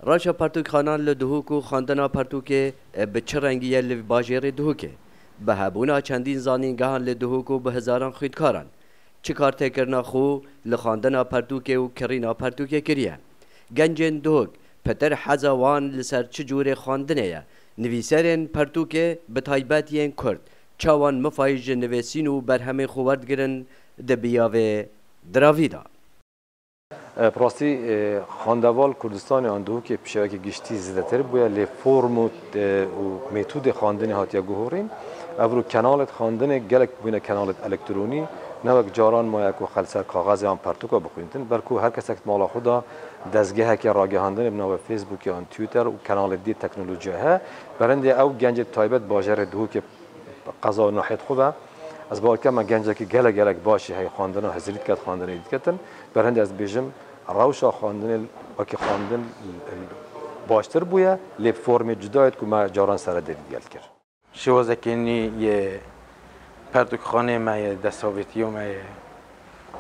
راشا پەرتوک خانان ل دهۆک و خواندنا پەرتوکê bi çi rengî li bajêrê Dihokê bi hebûna çendîn zanîngehan li Dihok û bi hizaran xwînkaran çi kartêkirina xwe li xwandina pەrtûkê û kirîna pەrtûkê kiriye. Gencên Dihok petir heza wan li ser çi cûrê xwandinê ye. Nivîserên pەrtûkê bi taybetiyên Kurd çawan mifayî ji nivêsîn û berhemê xwe werdigirin di biyavê diravî da. پراستی خواندوال کردستان آن دهۆک پیشاوی گشتی زیادتر بوده لی فرم و متد خواندن هاتیه گوهرین ابرو کانالت خواندن گلک بینه کانالت الکترونی نوک جاران ما یک خلصه کاغذ آن پرتوکا بخویندن برکو هر کس که مال خدا دستگاه که راگهاندن بنام فیسبوک یا توییتر و کانال دی تکنولوژی ها برنده او گنج تایبت باجر دهۆک قضا ناحیت خوبه از باور کم گنجی که گلک باشه هی خواندن و هزریت کرد خواندن ایت کردن برنده از بیشم روشا خواندن و که خواندن باشتر بوده لی فرم جدایت که ما جاران سر دیل کرد. شوازه کنی یه پەرتوک خانه ما یه دستاویتی و ما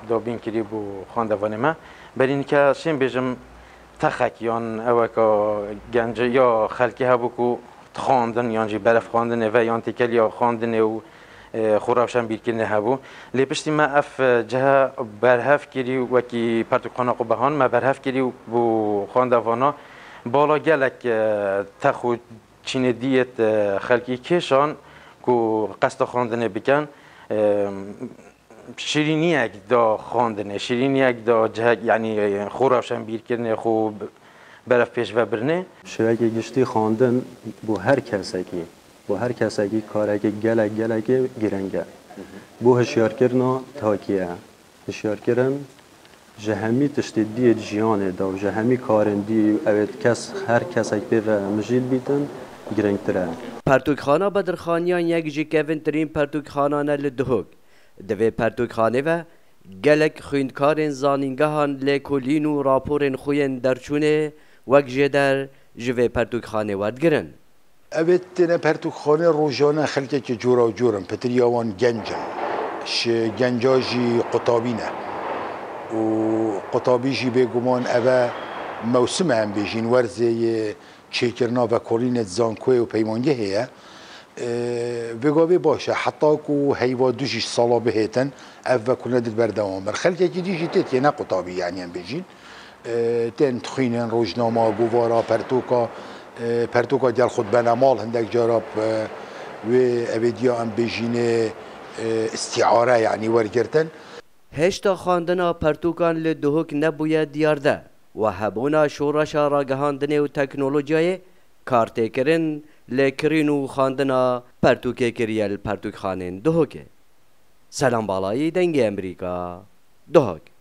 دابین کری بو خواندوان ما برین که شیم بیشم تخکیان او که گنج یا خلکی هبو که خواندن یعنی برف خواندن و یان تکل یا خواندن و خوراوشان بیرکردن هبو لی پشتی ما اف جه برهف کری و کی پەرتوک خانه کو بهان ما برهف کری بو خواندوانا بالا گلک تخو چین دیت خلکی کشان کو قصد خواندن بکن شیرینی یک دا خواندنه شیرینی یک دا جه یعنی خوراوشان بیرکردن خوب برف پیش و برنه شوکی گشتی خواندن بو هر کسی بو هر کسی که کاری گلک گرنگه بو هشیار کردن تاکیه هشیار کردن جهمی تشدید جیانه دا و جهمی کارندی اوید هر کسی که به مجید بیتن گرنگتره. پەرتوک خانه بدرخانیان یک جی کەڤنترین پەرتوک خانانه ل دهۆک divê پەرتوکخانê ve gelek xwînkarên zanîngehan lêkolîn û raporên xwe yên derçûnê wek jê der ji vê pەrtûkxanê werdigirin. Evet tene pەrtûkxane rojane xelkekî cora û cor in pitiriya wan genc in ji genca jî qutabî ne û qutabî jî bêguman ev e mewsime em bêjîn werzê çêkirina vekolînê zankoyê û peymangehê ye vêgavê baş e heta ku heyva du jî sala bihêtin ev vekolîne dil berdewam bir xelkekî dî jî tê tê ne qutabî yani em bêjîn tên dixwînin rojnama govara پەرتوکا گەل خود بەنەماڵ هەندێک جارا وێ ئەوێدیا ئەم بێژینێ استیعارە یعنی وەرگرتن هێشتا خواندنا پەرتوکان li Dihok nebûye diyar de و hebûna şoreşa ragihandinê û teknolojiyayê kartêkirin lêkirîn û xwandina pەrtûkê kiriye li pەrtûkxanên Dihokê. Selam balayî dengê Emerîka Dihok.